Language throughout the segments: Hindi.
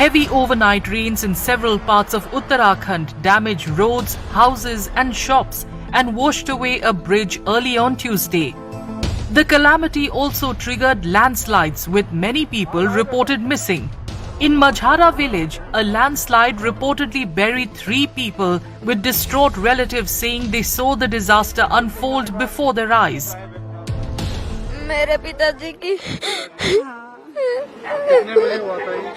Heavy overnight rains in several parts of Uttarakhand damaged roads, houses and shops and washed away a bridge early on Tuesday. The calamity also triggered landslides with many people reported missing. In Majhara village, a landslide reportedly buried 3 people with distraught relatives saying they saw the disaster unfold before their eyes. मेरे पिताजी की कितने बजे हुआ था ये?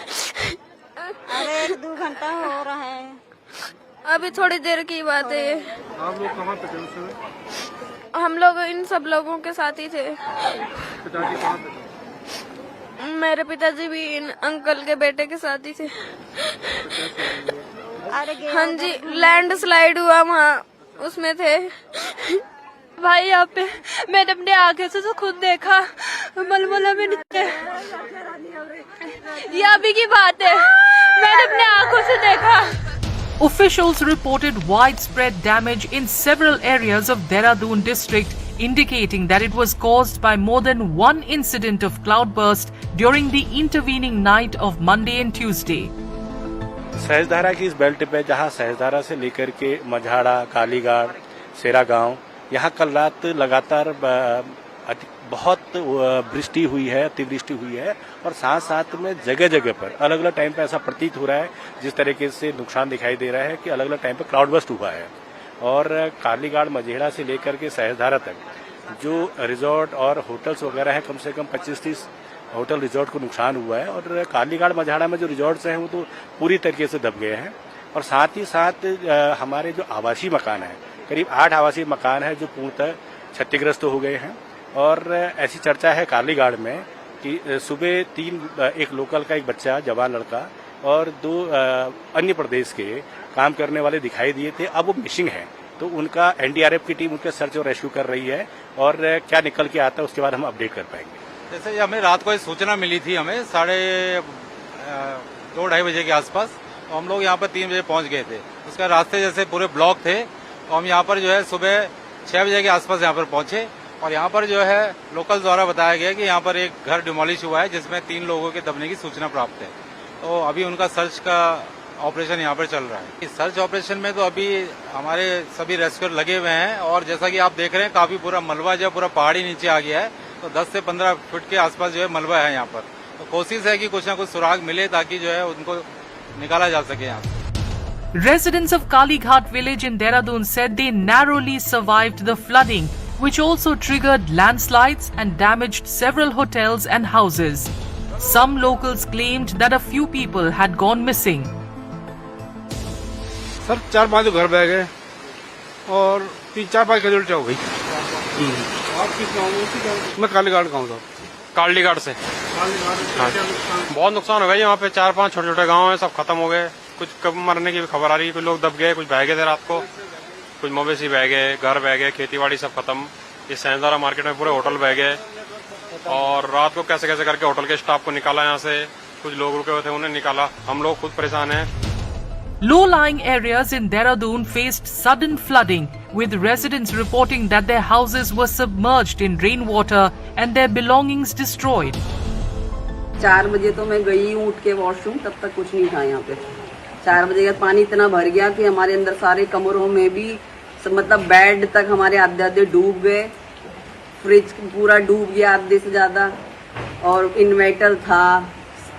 अरे 1-2 घंटा हो रहा है। अभी थोड़ी देर की बात है ये। आप लोग कहाँ पे थे उस समय? हम लोग इन सब लोगों के साथ ही थे। पिताजी कहाँ पे थे? मेरे पिताजी भी इन अंकल के बेटे के साथ ही थे। अरे हाँ जी, लैंडस्लाइड हुआ वहाँ, उसमें थे। भाई यहाँ पे मैंने अपने आंखें से तो खुद देखा, मलमला में नीचे। ये अभी की बात है, मैंने अपने आंखों से देखा। Officials reported widespread damage in several areas of Dehradun district, indicating that it was caused by more than one incident of cloudburst during the intervening night of Monday and Tuesday. Sahastradhara की इस बेल्ट पे जहां सहजधारा से लेकर के मझाड़ा, कालीगाड़, सेरा गांव, यहाँ कल रात लगातार बहुत वृष्टि हुई है, अतिवृष्टि हुई है और साथ साथ में जगह जगह पर अलग अलग टाइम पे ऐसा प्रतीत हो रहा है जिस तरीके से नुकसान दिखाई दे रहा है कि अलग अलग टाइम पे क्लाउड बस्ट हुआ है। और कालीगाड़ मझेड़ा से लेकर के सहजधारा तक जो रिजॉर्ट और होटल्स वगैरह हैं, कम से कम 25-30 होटल रिजॉर्ट को नुकसान हुआ है। और कालीगाड़ मझाड़ा में जो रिजॉर्ट्स हैं वो तो पूरी तरीके से दब गए हैं। और साथ ही साथ हमारे जो आवासीय मकान है, करीब 8 आवासीय मकान है जो पूर्णतः क्षतिग्रस्त हो गए हैं। और ऐसी चर्चा है कालीगाड़ में कि सुबह एक लोकल का एक बच्चा, जवान लड़का और 2 अन्य प्रदेश के काम करने वाले दिखाई दिए थे। अब वो मिसिंग है, तो उनका एनडीआरएफ की टीम उनका सर्च और रेस्क्यू कर रही है और क्या निकल के आता है उसके बाद हम अपडेट कर पाएंगे। जैसे हमें रात को एक सूचना मिली थी, हमें 2:30 बजे के आसपास, तो हम लोग यहाँ पर 3 बजे पहुँच गए थे। उसका रास्ते जैसे पूरे ब्लॉक थे, तो हम यहाँ पर जो है सुबह 6 बजे के आसपास यहाँ पर पहुंचे और यहाँ पर जो है लोकल द्वारा बताया गया कि यहाँ पर एक घर डिमोलिश हुआ है जिसमें 3 लोगों के दबने की सूचना प्राप्त है। तो अभी उनका सर्च का ऑपरेशन यहाँ पर चल रहा है। इस सर्च ऑपरेशन में तो अभी हमारे सभी रेस्क्यूअर लगे हुए हैं और जैसा कि आप देख रहे हैं काफी पूरा मलबा जो है पूरा पहाड़ी नीचे आ गया है, तो 10 से 15 फुट के आसपास जो है मलबा है यहाँ पर। तो कोशिश है कि कुछ न कुछ सुराग मिले ताकि जो है उनको निकाला जा सके यहाँ से। Residents of Kalighat village in Dehradun said they narrowly survived the flooding, which also triggered landslides and damaged several hotels and houses. Some locals claimed that a few people had gone missing. Sir 4-5 घर बह गए और 3-4-5 कैजुअल्टी हो गई। आप किस गाँव में? मैं कालीगाड़ गाँव था। कालीगाड़ से बहुत नुकसान हो गया। यहाँ पे 4-5 छोटे छोटे गांव हैं, सब खत्म हो गए। कुछ कब मरने की भी खबर आ रही है, कुछ लोग दब गए, कुछ बह गए थे रात को, कुछ मवेशी बह गए, घर बह गए, खेतीबाड़ी सब खत्म। इस सहजधारा मार्केट में पूरे होटल बह गए और रात को कैसे कैसे करके होटल के स्टाफ को निकाला यहाँ से। कुछ लोग रुके हुए थे उन्हें निकाला, हम लोग खुद परेशान हैं। Low-lying areas in Dehradun faced sudden flooding, with residents reporting that their houses were submerged in rainwater and their belongings destroyed. 4 बजे तो मैं गई हूँ उठ के वॉशरूम, तब तक कुछ नहीं था यहाँ पे। 4 बजे का पानी इतना भर गया कि हमारे अंदर सारे कमरों में भी मतलब बेड तक हमारे आधे डूब गए। फ्रिज पूरा डूब गया आधे से ज्यादा और इन्वर्टर था,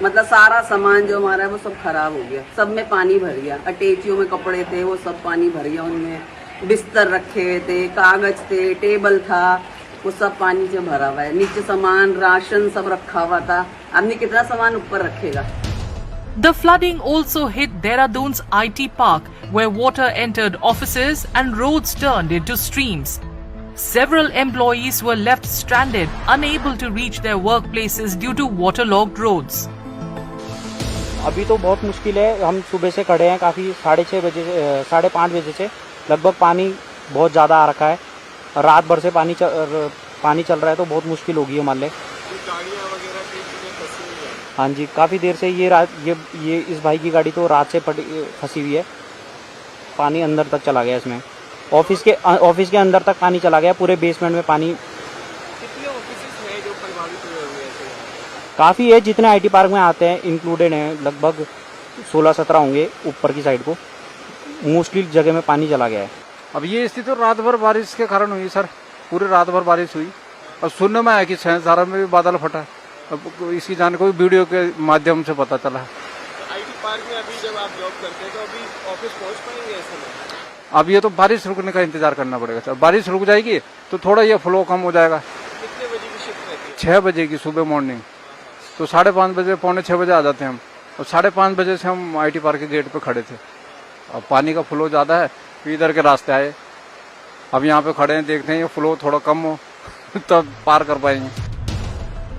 मतलब सारा सामान जो हमारा है वो सब खराब हो गया। सब में पानी भर गया। अटैचियों में कपड़े थे वो सब पानी भर गया, उनमें बिस्तर रखे हुए थे, कागज थे, टेबल था, वो सब पानी से भरा हुआ है। नीचे सामान राशन सब रखा हुआ था, आदमी कितना सामान ऊपर रखेगा। The flooding also hit Dehradun's IT park, where water entered offices and roads turned into streams. Several employees were left stranded, unable to reach their workplaces due to waterlogged roads. अभी तो बहुत मुश्किल है। हम सुबह से खड़े हैं, काफ़ी 6:30 बजे से 5:30 बजे से लगभग पानी बहुत ज़्यादा आ रखा है। रात भर से पानी चल रहा है, तो बहुत मुश्किल होगी हमारे लिए। हाँ जी, काफ़ी देर से ये इस भाई की गाड़ी तो रात से फंसी हुई है। पानी अंदर तक चला गया इसमें। ऑफिस के अंदर तक पानी चला गया, पूरे बेसमेंट में पानी। कितने ऑफिसेस हैं जो प्रभावित हुए हैं? काफ़ी है, जितने IT पार्क में आते हैं इंक्लूडेड हैं। लगभग 16-17 होंगे ऊपर की साइड को, मोस्टली जगह में पानी चला गया है। अब ये स्थिति तो रात भर बारिश के कारण हुई सर, पूरे रात भर बारिश हुई। अब सुनने में आया कि सहस्त्रधारा में भी बादल फटा। अब इसकी जानकारी वीडियो के माध्यम से पता चला। आईटी पार्क में अभी जब आप जॉब करते हैं तो अभी ऑफिस पहुंच पाएंगे ऐसे में? अब ये तो बारिश रुकने का इंतजार करना पड़ेगा सर। बारिश रुक जाएगी तो थोड़ा ये फ्लो कम हो जाएगा। कितने बजे की शिफ्ट रहती है? 6 बजे की सुबह मॉर्निंग, तो 5:30 बजे, 5:45 बजे आ जाते हैं हम। और 5:30 बजे से हम आईटी पार्क के गेट पे खड़े थे। अब पानी का फ्लो ज्यादा है तो इधर के रास्ते आए। अब यहाँ पे खड़े हैं, देखते हैं ये फ्लो थोड़ा कम हो तब पार कर पाएंगे।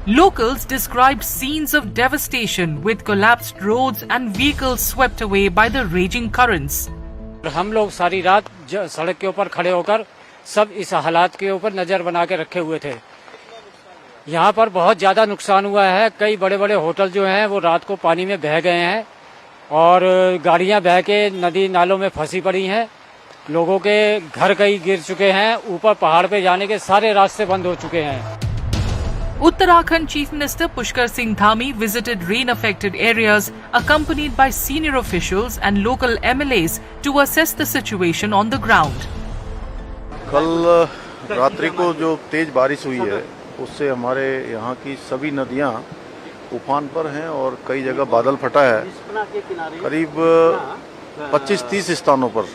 Locals described scenes of devastation with collapsed roads and vehicles swept away by the raging currents. हम लोग सारी रात सड़क के ऊपर खड़े होकर सब इस हालात के ऊपर नजर बना के रखे हुए थे। यहाँ पर बहुत ज्यादा नुकसान हुआ है। कई बड़े बड़े होटल जो हैं वो रात को पानी में बह गए हैं और गाड़ियाँ बह के नदी नालों में फंसी पड़ी हैं। लोगों के घर कई गिर चुके हैं। ऊपर पहाड़ पे जाने के सारे रास्ते बंद हो चुके हैं। Uttarakhand Chief Minister Pushkar Singh Dhami visited rain-affected areas accompanied by senior officials and local MLAs to assess the situation on the ground. कल रात्रि को जो तेज बारिश हुई है उससे हमारे यहाँ की सभी नदियाँ उफान पर हैं और कई जगह बादल फटा है। करीब 25-30 स्थानों पर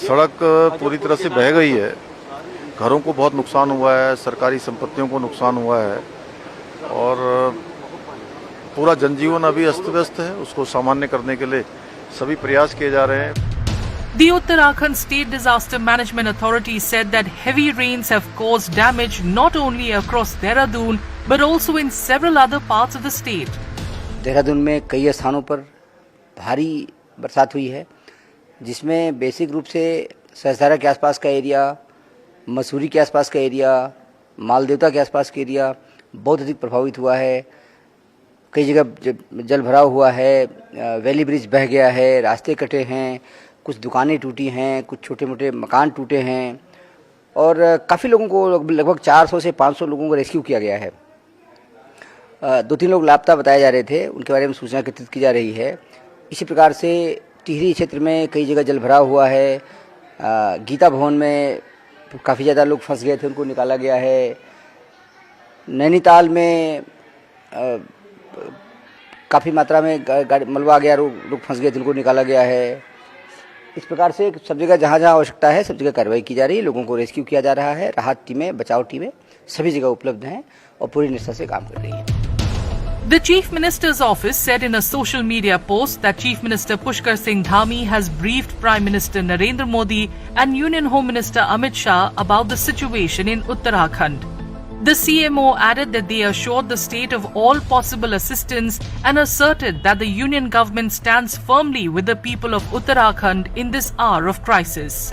सड़क पूरी तरह से बह गई है। घरों को बहुत नुकसान हुआ है, सरकारी संपत्तियों को नुकसान हुआ है और पूरा जनजीवन अभी अस्त व्यस्त है। उसको सामान्य करने के लिए सभी प्रयास किए जा रहे हैं। The Uttarakhand State Disaster Management Authority said that heavy rains have caused damage not only across Dehradun but also in several other parts of the state. Dehradun में कई स्थानों पर भारी बरसात हुई है, जिसमें बेसिक रूप से सहस्त्रधारा के आसपास का एरिया, मसूरी के आसपास का एरिया, मालदेवता के आसपास का एरिया बहुत अधिक प्रभावित हुआ है। कई जगह जल भराव हुआ है, वैली ब्रिज बह गया है, रास्ते कटे हैं, कुछ दुकानें टूटी हैं, कुछ छोटे मोटे मकान टूटे हैं और काफ़ी लोगों को, लगभग 400 से 500 लोगों को रेस्क्यू किया गया है। 2-3 लोग लापता बताए जा रहे थे, उनके बारे में सूचना एकत्रित की जा रही है। इसी प्रकार से टिहरी क्षेत्र में कई जगह जल भराव हुआ है। गीता भवन में काफ़ी ज़्यादा लोग फंस गए थे, उनको निकाला गया है। नैनीताल में काफ़ी मात्रा में मलबा आ गया, लोग फंस गए थे, उनको निकाला गया है। इस प्रकार से सब जगह जहाँ जहाँ आवश्यकता है सब जगह कार्रवाई की जा रही है, लोगों को रेस्क्यू किया जा रहा है। राहत टीमें, बचाव टीमें सभी जगह उपलब्ध हैं और पूरी निष्ठा से काम कर रही हैं। The Chief Minister's office said in a social media post that Chief Minister Pushkar Singh Dhami has briefed Prime Minister Narendra Modi and Union Home Minister Amit Shah about the situation in Uttarakhand. The CMO added that they assured the state of all possible assistance and asserted that the union government stands firmly with the people of Uttarakhand in this hour of crisis.